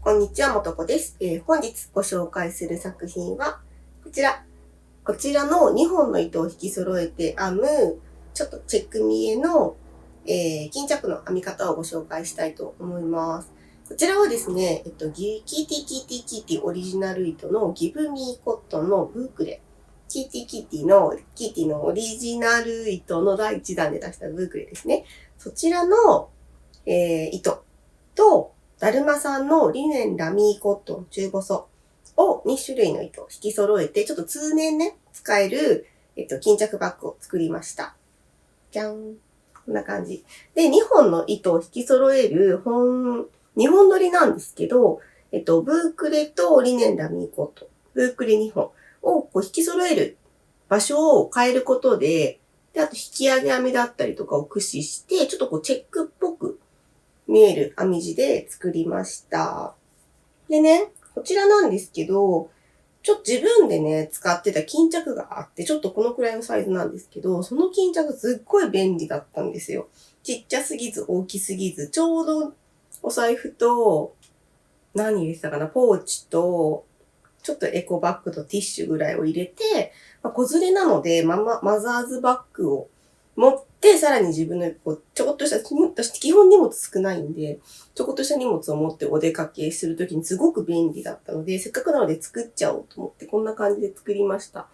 こんにちは、もとこです。本日ご紹介する作品は、こちら。こちらの2本の糸を引き揃えて編む、ちょっとチェック見えの、巾着の編み方をご紹介したいと思います。こちらはですね、キーティオリジナル糸のギブミーコットンのブークレ。キーティのオリジナル糸の第1弾で出したブークレですね。そちらの、糸と、だるまさんのリネンラミーコットン中細を2種類の糸を引き揃えて、ちょっと通年ね、使える、巾着バッグを作りました。じゃん。こんな感じ。で、2本の糸を引き揃える2本取りなんですけど、ブークレとリネンラミーコットン、ブークレ2本をこう引き揃える場所を変えることで、あと引き上げ編みだったりとかを駆使して、ちょっとこうチェックっぽく見える編み地で作りました。でね、こちらなんですけど、ちょっと自分でね、使ってた巾着があって、ちょっとこのくらいのサイズなんですけど、その巾着すっごい便利だったんですよ。ちっちゃすぎず大きすぎず、ちょうどお財布と、何入れてたかな、ポーチと、ちょっとエコバッグとティッシュぐらいを入れて、子連れなので、マザーズバッグを持って、さらに自分のちょこっとした、基本荷物少ないんで、ちょこっとした荷物を持ってお出かけするときにすごく便利だったので、せっかくなので作っちゃおうと思って、こんな感じで作りました。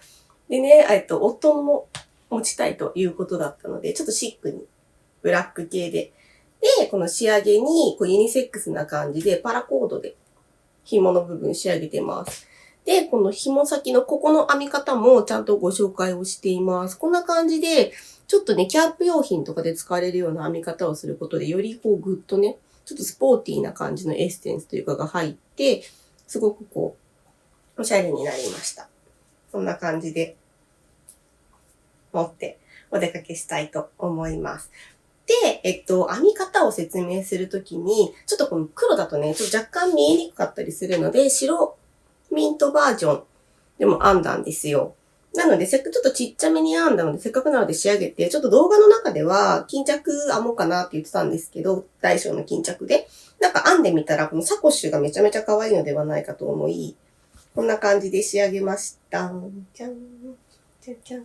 でね、夫も持ちたいということだったので、ちょっとシックに、ブラック系で。で、この仕上げに、ユニセックスな感じで、パラコードで紐の部分仕上げてます。で、この紐先のここの編み方もちゃんとご紹介をしています。こんな感じで、ちょっとね、キャンプ用品とかで使われるような編み方をすることで、よりぐっとね、ちょっとスポーティーな感じのエッセンスというかが入って、すごくおしゃれになりました。こんな感じで、持ってお出かけしたいと思います。で、編み方を説明するときに、ちょっとこの黒だとね、ちょっと若干見えにくかったりするので、白ミントバージョンでも編んだんですよ。なので、ちょっとちっちゃめに編んだので、せっかくなので仕上げて、ちょっと動画の中では、巾着編もうかなって言ってたんですけど、大小の巾着で。なんか編んでみたら、このサコッシュがめちゃめちゃ可愛いのではないかと思い、こんな感じで仕上げました。じゃん、じゃじゃん。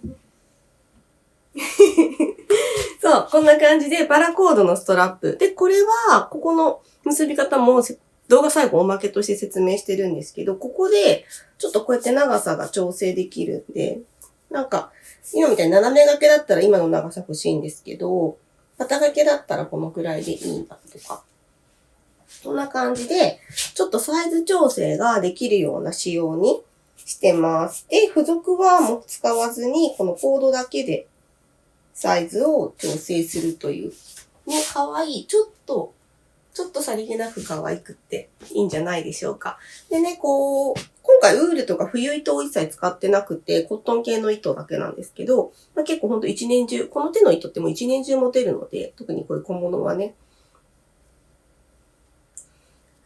そう、こんな感じでパラコードのストラップ。で、これは、ここの結び方も動画最後おまけとして説明してるんですけど、ここで、ちょっとこうやって長さが調整できるんで、なんか、今みたいに斜め掛けだったら今の長さ欲しいんですけど、肩掛けだったらこのくらいでいいなとか。こんな感じで、ちょっとサイズ調整ができるような仕様にしてます。で、付属はもう使わずに、このコードだけでサイズを調整するという。ね、かわいい。ちょっとさりげなく可愛くっていいんじゃないでしょうか。でね、今回ウールとか冬糸を一切使ってなくて、コットン系の糸だけなんですけど、結構ほんと一年中、この手の糸ってもう一年中持てるので、特にこういう小物はね、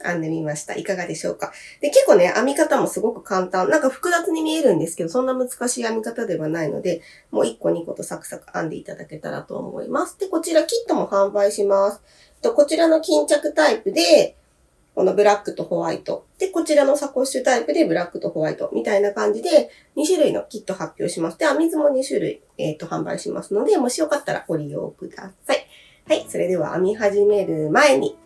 編んでみました。いかがでしょうか。で、結構ね、編み方もすごく簡単。なんか複雑に見えるんですけど、そんな難しい編み方ではないので、もう1個2個とサクサク編んでいただけたらと思います。で、こちらキットも販売します。こちらの巾着タイプで、このブラックとホワイト。で、こちらのサコッシュタイプでブラックとホワイトみたいな感じで2種類のキット発表します。で、編み図も2種類、販売しますので、もしよかったらご利用ください。はい、それでは編み始める前に、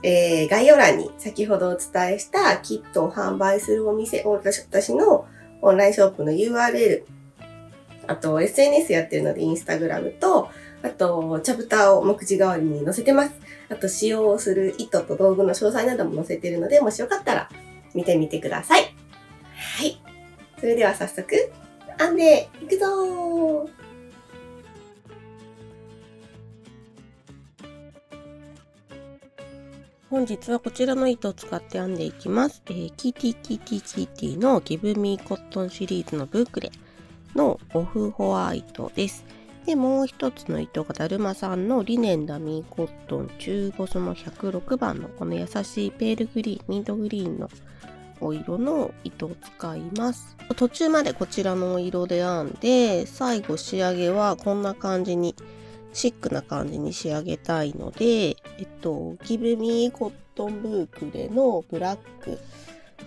概要欄に先ほどお伝えしたキットを販売するお店、私のオンラインショップの URL、あと SNS やってるのでインスタグラムと、あとチャプターを目次代わりに載せてます。あと使用する糸と道具の詳細なども載せてるので、もしよかったら見てみてください。はい。それでは早速、編んでいくぞー。本日はこちらの糸を使って編んでいきます。キーティのギブミーコットンシリーズのブークレのオフホワイトです。で、もう一つの糸がだるまさんのリネンダミーコットン中細の106番のこの優しいペールグリーン、ミントグリーンのお色の糸を使います。途中までこちらのお色で編んで、最後仕上げはこんな感じにシックな感じに仕上げたいので、ギブミーコットンブークレのブラック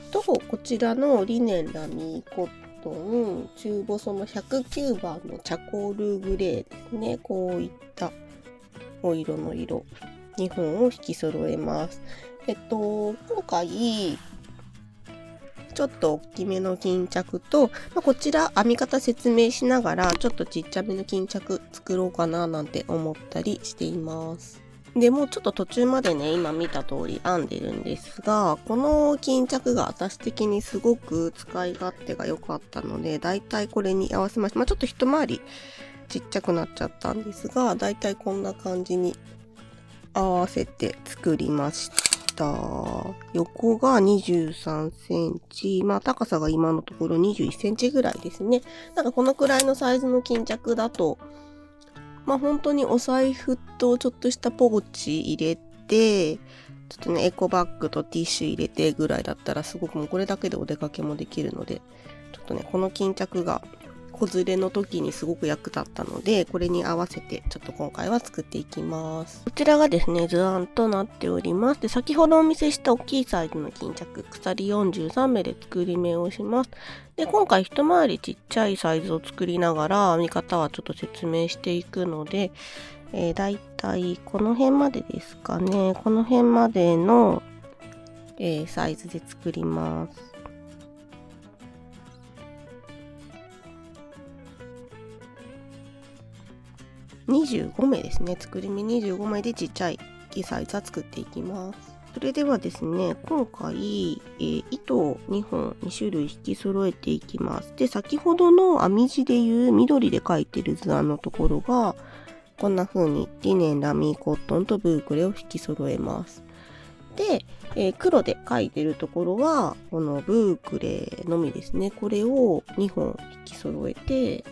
と、こちらのリネンラミーコットン中細の109番のチャコールグレーですね。こういったお色の色2本を引き揃えます。今回ちょっと大きめの巾着と、こちら編み方説明しながらちょっとちっちゃめの巾着作ろうかななんて思ったりしています。でもうちょっと途中までね、今見た通り編んでるんですが、この巾着が私的にすごく使い勝手が良かったので、だいたいこれに合わせました。ちょっと一回りちっちゃくなっちゃったんですが、だいたいこんな感じに合わせて作りました。横が23センチ、高さが今のところ21センチぐらいですね。このくらいのサイズの巾着だと、本当にお財布とちょっとしたポーチ入れて、ちょっとね、エコバッグとティッシュ入れてぐらいだったらすごくもうこれだけでお出かけもできるので、ちょっとね、この巾着が子連れの時にすごく役立ったので、これに合わせてちょっと今回は作っていきます。こちらがですね、図案となっております。で、先ほどお見せした大きいサイズの巾着、鎖43目で作り目をします。で、今回一回りちっちゃいサイズを作りながら編み方はちょっと説明していくので、だいたいこの辺までですかね。この辺までの、サイズで作ります。25目ですね。作り目25目でちっちゃいサイズは作っていきます。それではですね、今回、糸を2本2種類引き揃えていきます。で、先ほどの編み地でいう緑で描いてる図案のところが、こんな風にリネンラミーコットンとブークレを引き揃えます。で、黒で描いてるところは、このブークレのみですね。これを2本引き揃えて、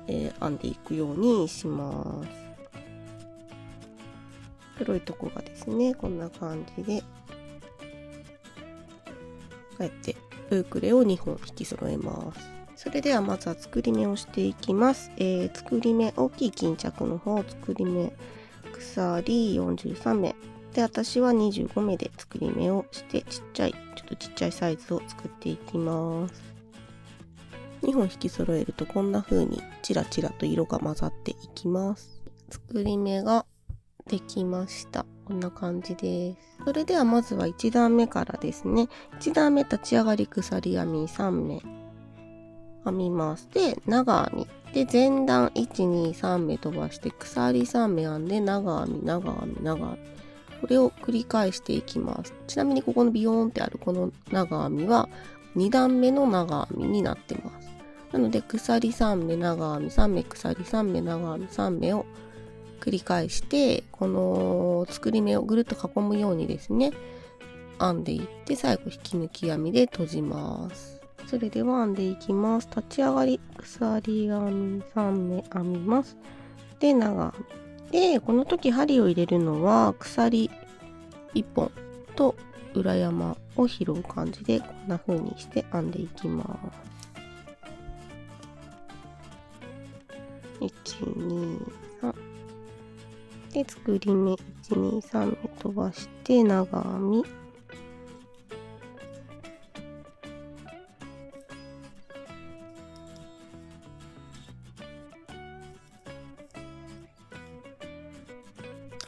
編んでいくようにします。黒いとこがですね、こんな感じで、こうやってブークレを2本引き揃えます。それではまずは作り目をしていきます。作り目、大きい巾着の方、作り目、鎖43目。で、私は25目で作り目をして、ちょっとちっちゃいサイズを作っていきます。2本引き揃えるとこんな風にチラチラと色が混ざっていきます。作り目ができました。こんな感じです。それではまずは1段目からですね。1段目立ち上がり鎖編み3目編みます。で、長編み。で、前段1、2、3目飛ばして鎖3目編んで長編み、長編み、長編み。これを繰り返していきます。ちなみにここのビヨーンってあるこの長編みは2段目の長編みになってます。なので、鎖3目、長編み、3目、鎖3目、長編み、3目を繰り返して、この作り目をぐるっと囲むようにですね、編んでいって、最後引き抜き編みで閉じます。それでは編んでいきます。立ち上がり、鎖編み3目編みます。で、長編み。で、この時針を入れるのは、鎖1本と裏山を拾う感じで、こんな風にして編んでいきます。1、2、3。で、作り目、1、2、3目飛ばして、長編み。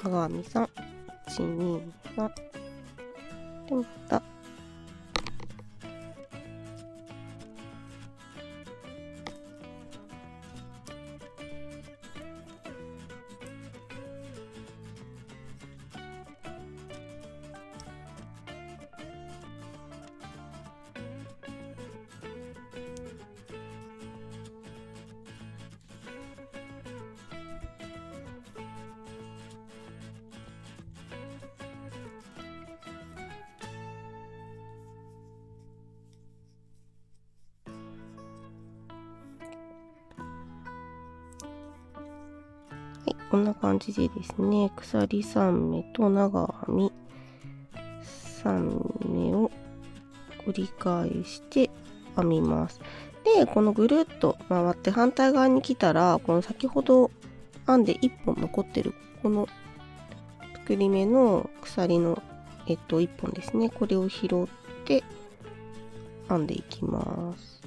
長編み3、1、2、3。で、また、こんな感じでですね、鎖3目と長編み3目を繰り返して編みます。で、このぐるっと回って反対側に来たら、この先ほど編んで1本残ってるこの作り目の鎖の1本ですね、これを拾って編んでいきます。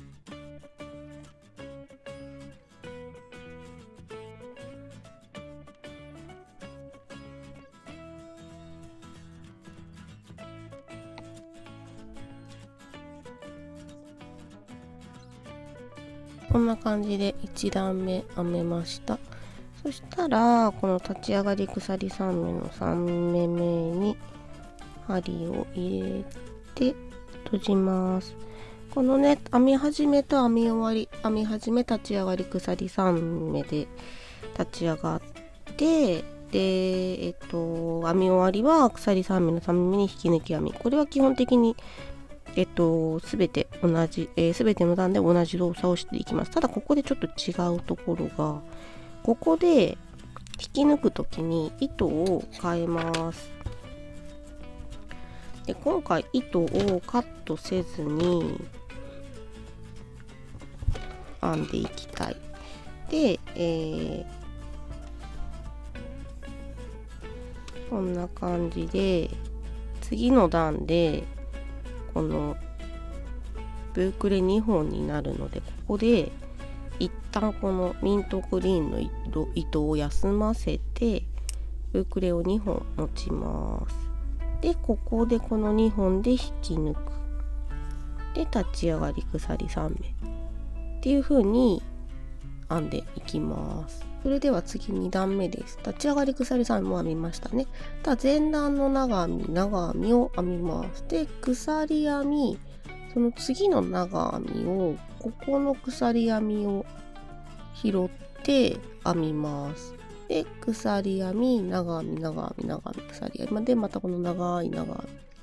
こんな感じで1段目編めました。そしたらこの立ち上がり鎖3目の3目目に針を入れて閉じます。このね、編み始めと編み終わり、編み始め立ち上がり鎖3目で立ち上がって、で編み終わりは鎖3目の3目目に引き抜き編み。これは基本的にすべて同じ、すべての段で同じ動作をしていきます。ただここでちょっと違うところが、ここで引き抜くときに糸を変えます。で、今回糸をカットせずに編んでいきたい。で、こんな感じで次の段でこのブークレ2本になるので、ここで一旦このミントグリーンの糸を休ませてブークレを2本持ちます。で、ここでこの2本で引き抜く。で、立ち上がり鎖3目っていう風に編んでいきます。それでは次2段目です。立ち上がり鎖3目も編みましたね。前段の長編みを編みます。で、鎖編み、その次の長編みをここの鎖編みを拾って編みます。で、鎖編み、長編み、鎖編みで、またこの長い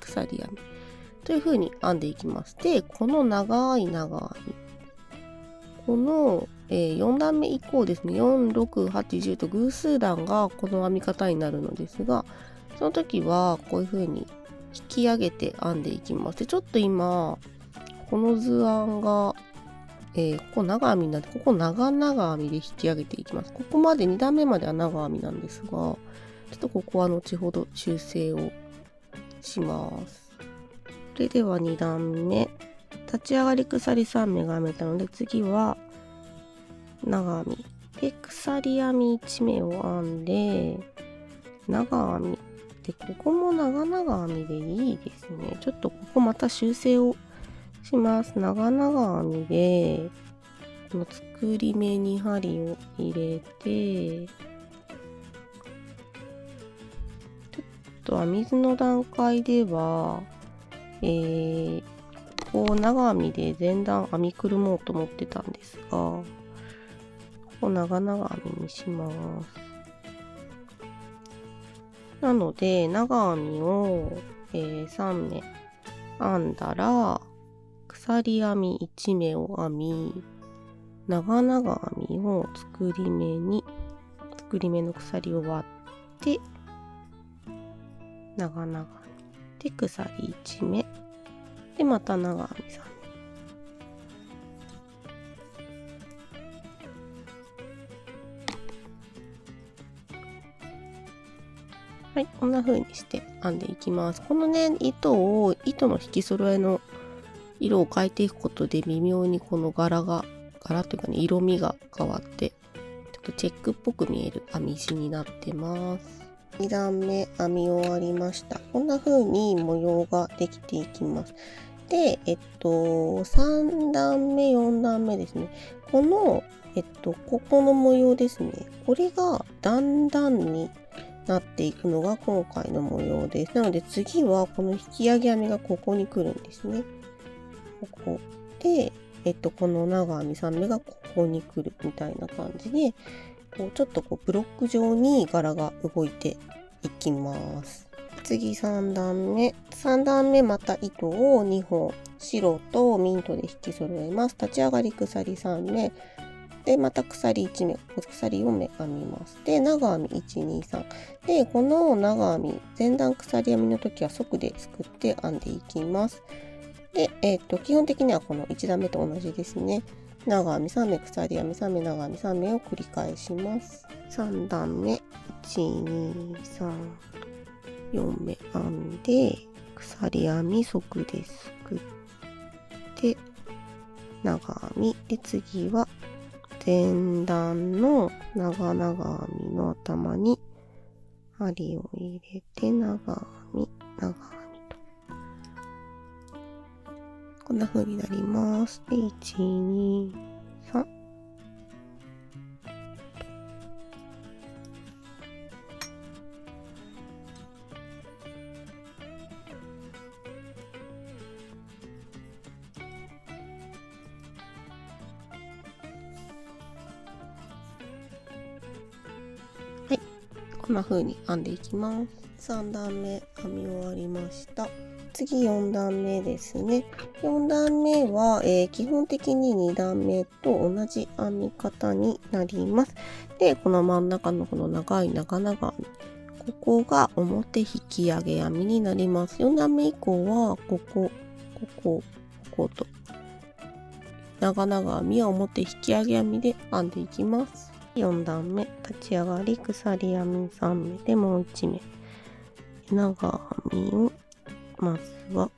鎖編みという風に編んでいきます。で、この長い長編み、この、4段目以降ですね、4、6、8、10と偶数段がこの編み方になるのですが、その時はこういう風に引き上げて編んでいきます。で、ちょっと今この図案が、ここ長編みなんで、ここ長編みで引き上げていきます。ここまで2段目までは長編みなんですが、ちょっとここは後ほど修正をします。それでは2段目、立ち上がり鎖3目が編めたので、次は長編みで鎖編み1目を編んで長編みで、ここも長編みでいいですね。ちょっとここまた修正をします。長編みでこの作り目に針を入れて、ちょっと編み図の段階ではこう長編みで前段編みくるもうと思ってたんですが、ここ長編みにします。なので長編みを、3目編んだら鎖編み1目を編み、長編みを作り目の鎖を割って長編みで鎖1目で、また長編み3目。はい、こんな風にして編んでいきます。このね、糸の引き揃えの色を変えていくことで微妙にこの柄というかね、色味が変わってちょっとチェックっぽく見える編み地になってます。2段目編み終わりました。こんな風に模様ができていきます。で、3段目、4段目ですね。この、ここの模様ですね。これが段々になっていくのが今回の模様です。なので次はこの引き上げ編みがここに来るんですね。ここで、この長編み3目がここに来るみたいな感じで、こうちょっとこうブロック状に柄が動いていきます。次3段目。3段目また糸を2本白とミントで引き揃えます。立ち上がり鎖3目。で、また鎖1目、鎖4目編みます。で、長編み1、2、3。で、この長編み、前段鎖編みの時は即ですくって編んでいきます。で、基本的にはこの1段目と同じですね。長編み3目、鎖編み3目、長編み3目を繰り返します。3段目、1、2、3、4目編んで、鎖編み即ですくって、長編みで、次は前段の長々編みの頭に針を入れて長編み、長編みとこんな風になります。で、1、2、3。はい。こんな風に編んでいきます。3段目編み終わりました。次4段目ですね。4段目は、基本的に2段目と同じ編み方になります。で、この真ん中のこの長い長々編み、ここが表引き上げ編みになります。4段目以降は、ここと長々編みは表引き上げ編みで編んでいきます。4段目立ち上がり鎖編み3目でもう1目長編みをまずは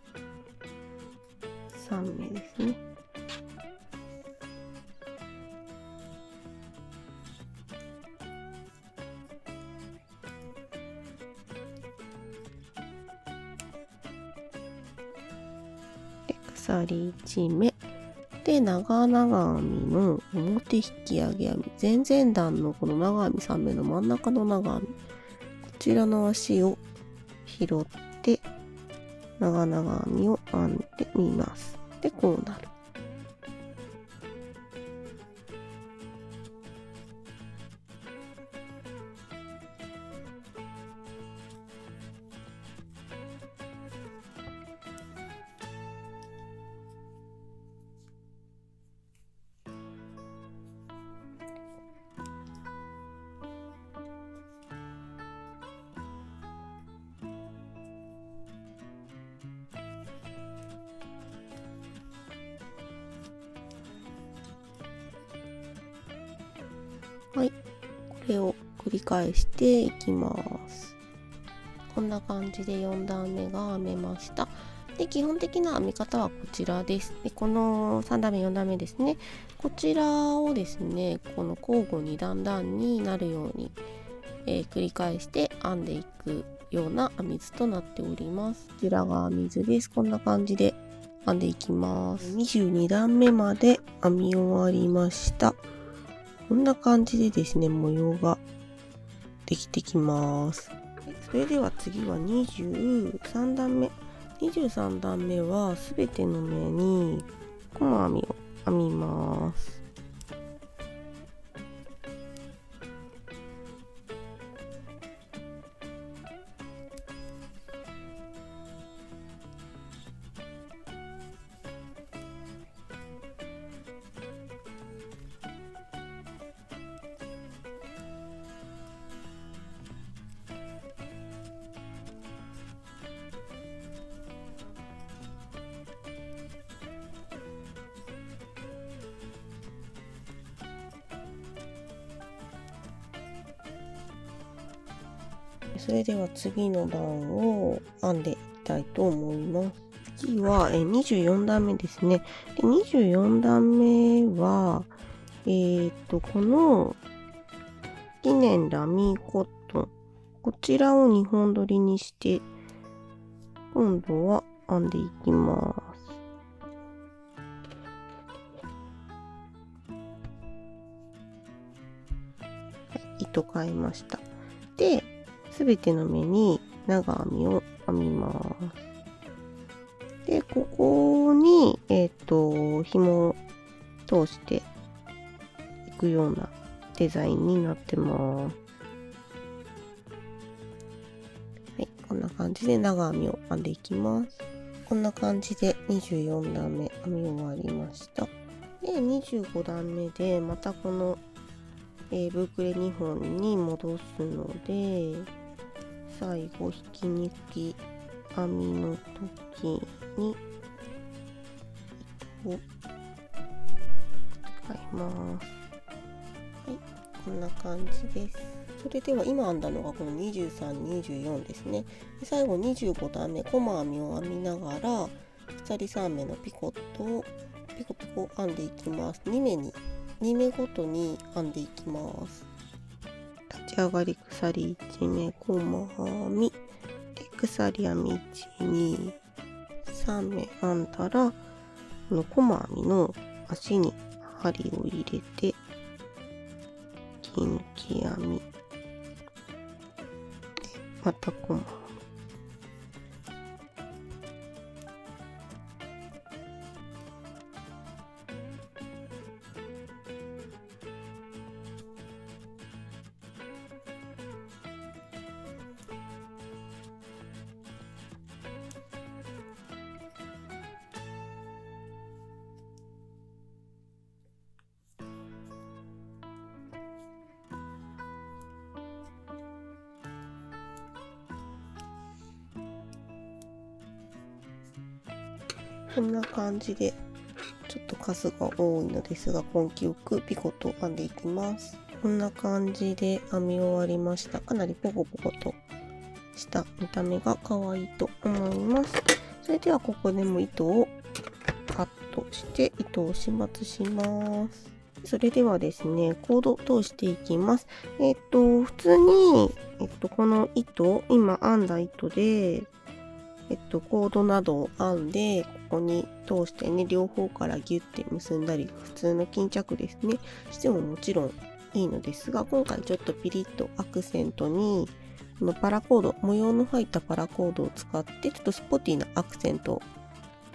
3目ですね。で鎖1目で長々編みの表引き上げ編み、前々段のこの長編み3目の真ん中の長編み、こちらの足を拾って長々編みを編んでみます。で、こうなる。はい、これを繰り返していきます。こんな感じで4段目が編めました。で、基本的な編み方はこちらです。で、この3段目、4段目ですね。こちらをですね、この交互に段々になるように、繰り返して編んでいくような編み図となっております。こちらが編み図です。こんな感じで編んでいきます。22段目まで編み終わりました。こんな感じでですね、模様ができてきます。それでは次は23段目。23段目はすべての目に細編みを編みます。それでは次の段を編んでいきたいと思います。次は24段目ですね。で24段目は、この記念ラミーコットン、こちらを2本取りにして、今度は編んでいきます。糸変えました。で、すべての目に長編みを編みます。で、ここに、紐を通していくようなデザインになってます。はい、こんな感じで長編みを編んでいきます。こんな感じで24段目編み終わりました。で、25段目でまたこの、ブークレ2本に戻すので、最後引き抜き編みの時に糸をます。はい、こんな感じです。それでは今編んだのがこの23、24ですね。で最後25段目細編みを編みながら鎖3目のピコットをピコピコ編んでいきます。2目ごとに編んでいきます。立ち上がり鎖1目細編みで鎖編み1、2、3目編んだらこの細編みの足に針を入れて引き抜き編みでまた細編みこんな感じでちょっと数が多いのですが根気よくピコットを編んでいきます。こんな感じで編み終わりました。かなりポコポコとした見た目が可愛いと思います。それではここでも糸をカットして糸を始末します。それではですね、コード通していきます。普通に、この糸、今編んだ糸でコードなどを編んでここに通してね両方からギュッて結んだり普通の巾着ですねしてももちろんいいのですが、今回ちょっとピリッとアクセントにこのパラコード模様の入ったパラコードを使ってちょっとスポティなアクセント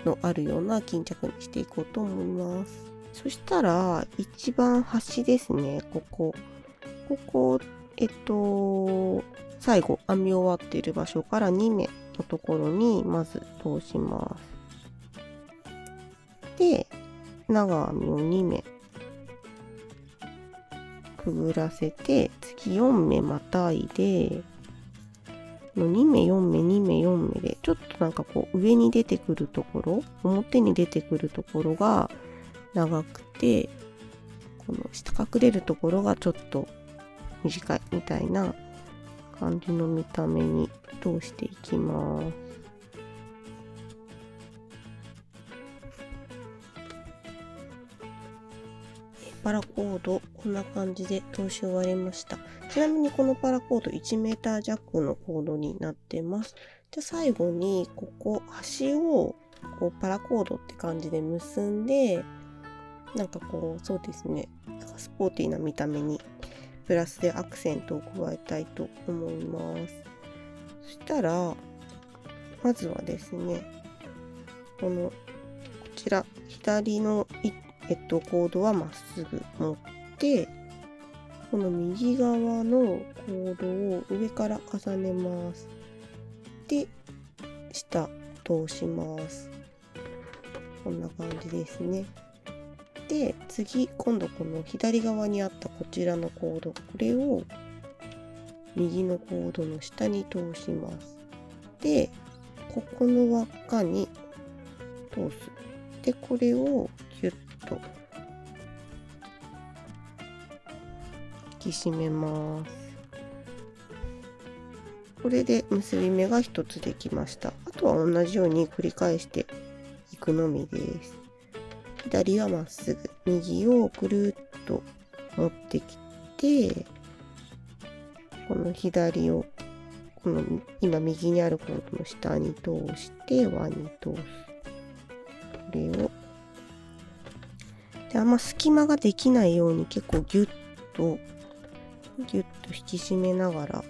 のあるような巾着にしていこうと思います。そしたら一番端ですね、ここ最後編み終わっている場所から2目のところにまず通します。で長編みを2目くぐらせて次4目またいで2目4目2目4目でちょっとなんかこう上に出てくるところ表に出てくるところが長くてこの下隠れるところがちょっと短いみたいな感じの見た目に通していきます。パラコードこんな感じで通し終わりました。ちなみにこのパラコード 1m 弱のコードになってます。じゃあ最後にここ端をこうパラコードって感じで結んでなんかこうそうですねスポーティーな見た目にプラスでアクセントを加えたいと思います。そしたらまずはですねこちら左のコードはまっすぐ持ってこの右側のコードを上から重ねます。で下通します。こんな感じですね。で次今度この左側にあったこちらのコードこれを右のコードの下に通します。でここの輪っかに通す。でこれをギュッと引き締めます。これで結び目が一つできました。あとは同じように繰り返していくのみです。左はまっすぐ、右をくるっと持ってきて、この左をこの今右にあるコードの下に通して輪に通す。これをであんま隙間ができないように結構ギュッと引き締めながら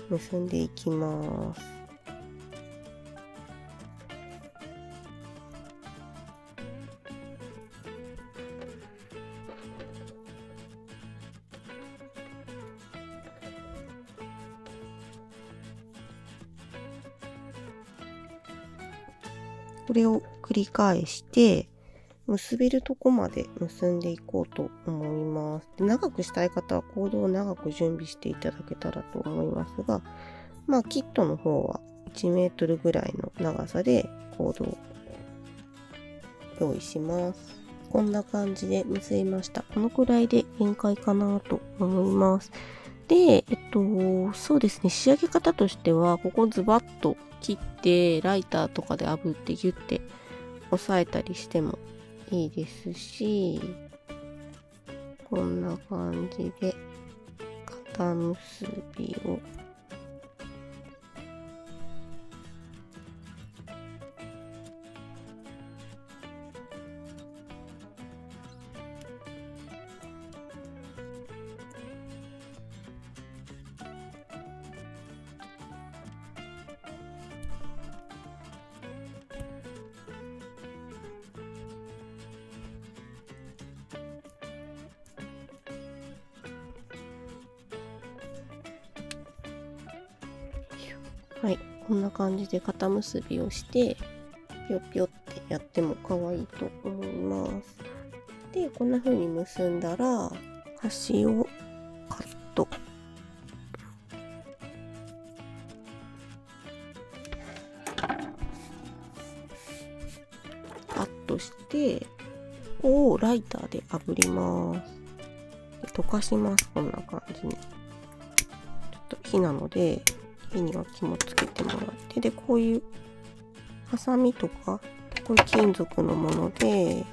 結んでいきます。これを繰り返して結べるとこまで結んでいこうと思います。で長くしたい方はコードを長く準備していただけたらと思いますが、まあキットの方は1メートルぐらいの長さでコードを用意します。こんな感じで結びました。このくらいで限界かなと思います。で、そうですね、仕上げ方としては、ここズバッと切って、ライターとかで炙ってギュッて押さえたりしてもいいですし、こんな感じで肩結びをはい、こんな感じで肩結びをしてぴょぴょってやっても可愛いと思います。で、こんな風に結んだら端をカット。カットしてここをライターで炙ります。溶かします。こんな感じに。ちょっと火なので火には気もつけてもらって、でこういうハサミとかこういう金属のもので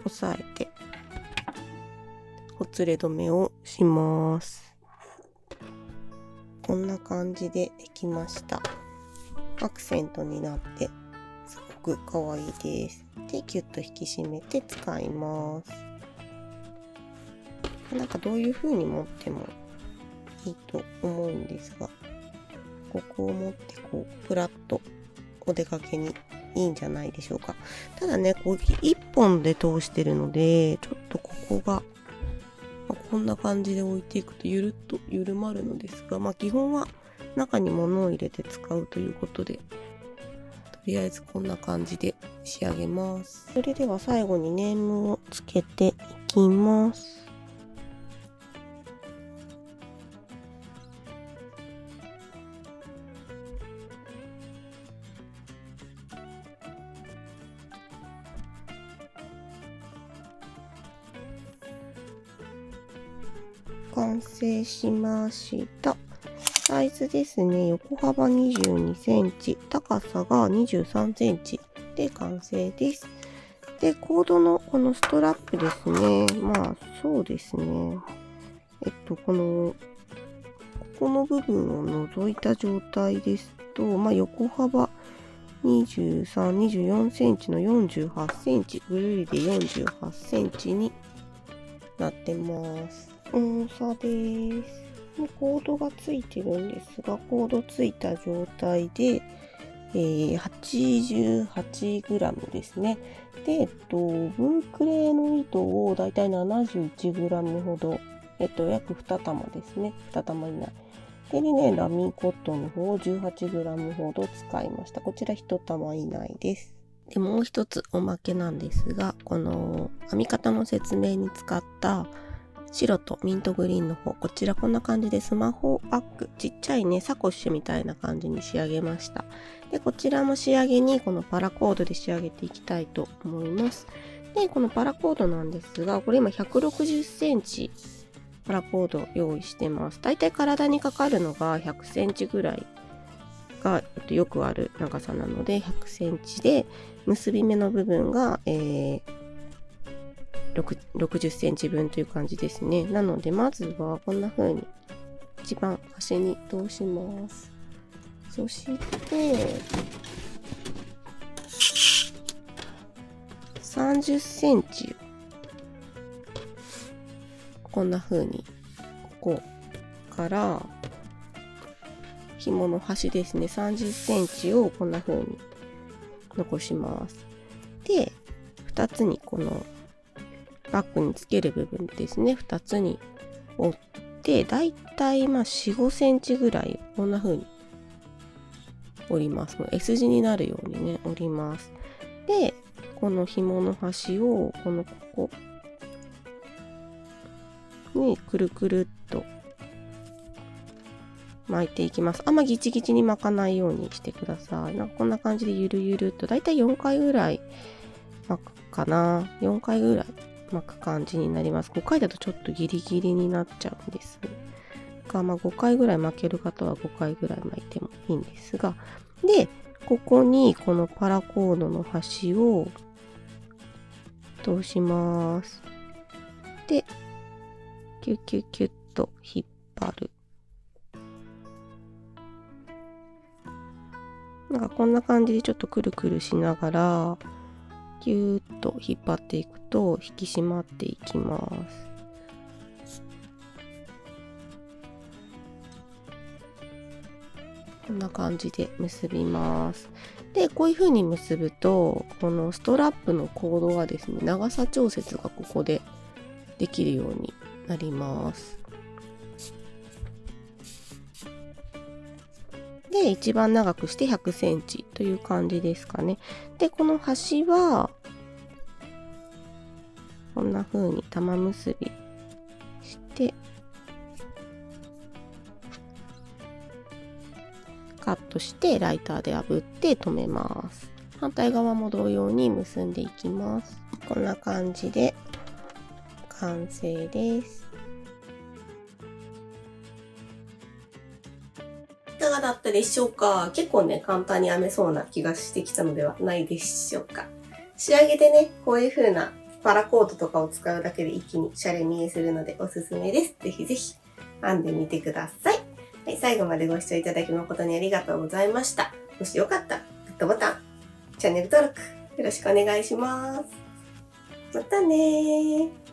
押さえてほつれ止めをします。こんな感じでできました。アクセントになってすごく可愛いです。で、ギュッと引き締めて使います。なんかどういう風に持ってもいいと思うんですが、ここを持ってこうフラッとお出かけにいいんじゃないでしょうか。ただね、こう一本で通してるので、ちょっとここが、こんな感じで置いていくとゆるっと緩まるのですが、基本は中に物を入れて使うということで、とりあえずこんな感じで仕上げます。それでは最後にネームをつけていきます。完成しました。サイズですね、横幅22センチ、高さが23センチで完成です。で、コードのこのストラップですね。そうですね。ここの部分を除いた状態ですと、横幅23、24センチの48センチ、ぐるりで48センチになってます。重さです。コードがついてるんですが、コードついた状態で、88g ですね。で、ブークレーの糸をだいたい 71g ほど、約2玉ですね。2玉以内。で、リネンラミーコットンの方を 18g ほど使いました。こちら1玉以内です。で、もう一つおまけなんですが、この編み方の説明に使った白とミントグリーンの方、こちらこんな感じでスマホバッグ、ちっちゃいね、サコッシュみたいな感じに仕上げました。で、こちらも仕上げにこのパラコードで仕上げていきたいと思います。で、このパラコードなんですが、これ今160センチパラコード用意してます。だいたい体にかかるのが100センチぐらいが、よくある長さなので100センチで、結び目の部分が、60センチ分という感じですね。なのでまずはこんな風に一番端に通します。そして30センチこんな風にここから紐の端ですね、30センチをこんな風に残します。で、2つにこのバッグにつける部分ですね、2つに折って、だいたい4、5センチぐらいこんな風に折ります。S 字になるようにね、折ります。で、この紐の端をここにくるくるっと巻いていきます。あんまギチギチに巻かないようにしてください。こんな感じでゆるゆるっと、だいたい4回ぐらい巻くかな。4回ぐらい巻く感じになります。5回だとちょっとギリギリになっちゃうんですが、5回ぐらい巻ける方は5回ぐらい巻いてもいいんですが、で、ここにこのパラコードの端を通します。で、キュッキュッキュッと引っ張る。こんな感じでちょっとくるくるしながら、ギューッと引っ張っていくと引き締まっていきます。こんな感じで結びます。で、こういう風に結ぶと、このストラップのコードがですね、長さ調節がここでできるようになります。で、一番長くして100センチという感じですかね。で、この端は、こんな風に玉結びして、カットしてライターで炙って留めます。反対側も同様に結んでいきます。こんな感じで完成です。いかがだったでしょうか？結構ね、簡単に編めそうな気がしてきたのではないでしょうか。仕上げでね、こういう風なパラコードとかを使うだけで一気にシャレ見えするのでおすすめです。ぜひぜひ編んでみてください。はい、最後までご視聴いただき誠にありがとうございました。もしよかったらグッドボタン、チャンネル登録よろしくお願いします。またねー。